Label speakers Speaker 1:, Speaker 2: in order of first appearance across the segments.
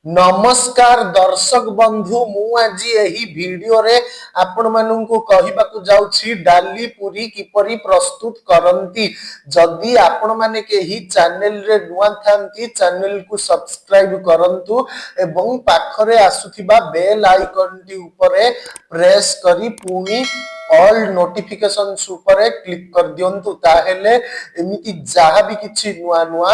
Speaker 1: नमस्कार दर्शक बंधु मु आज यही वीडियो रे आपण मानू कहबाकू जाउछि डाली पूरी किपरि प्रस्तुत करंती। जदि आपण माने केही चैनल रे नुआ थांती चैनल को सब्सक्राइब करंतु एवं पाखरे आसुथिबा बेल आइकन टी ऊपरे प्रेस करी पुनी ऑल नोटिफिकेशंस ऊपर क्लिक कर दियंतु ताहेले एमिति जहा भी किछि नुआ नुआ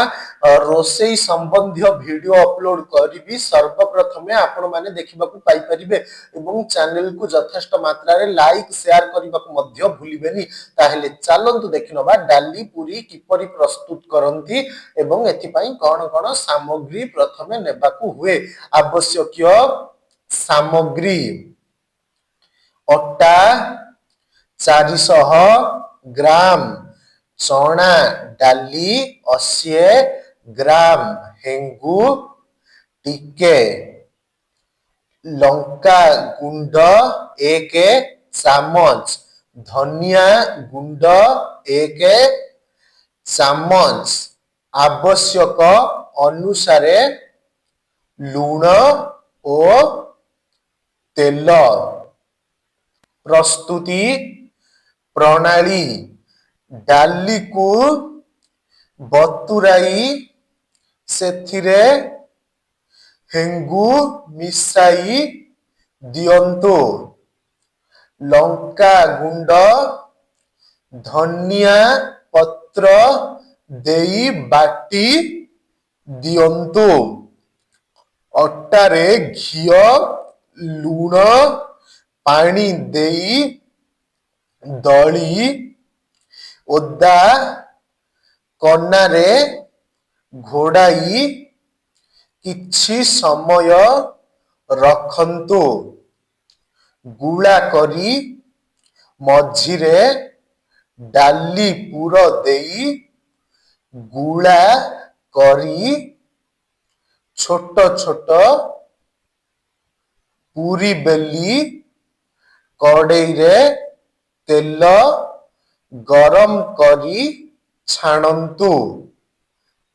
Speaker 1: रोसेई संबंधी वीडियो अपलोड करिबी सर्वप्रथमे आपण माने देखिबाकू पाई परिबे एवं चैनल को यथेष्ट मात्रा रे लाइक शेयर करबाकू मध्य भूलिबेनी। ताहेले चलंतु देखिनबा डाली पूरी किपरि प्रस्तुत करंती एवं एथि पई कोन कोन सामग्री प्रथमे नेबाकू हुए। आवश्यक सामग्री अटा 400 ग्राम, चना डाली 80 ग्राम, हेंगू टिके, लंका गुंड 1 चामच, धनिया गुंड 1 चामच, आवश्यक अनुसारे लूण और तेल। प्रस्तुति प्रणाली डाली को बतुराई सेथिरे हेंगू मिसाई दियंतु, लंका गुंड धनिया पत्र देई बाटी दियंतु, अटारे घियो लूण पानी देई दली ओदा कन्नारे घोड़ाई किछि समय रखंतु, गुला करी मझिरे डाली पूर देई गुला करी छोट छोट पूरी बेली कड़ई रे तेल गरम करी छाणंतु,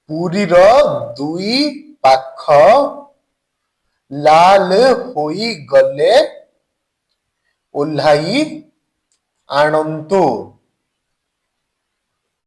Speaker 1: पूरी रो दुई पाख लाल होई गले ओल्हाई आणंतु।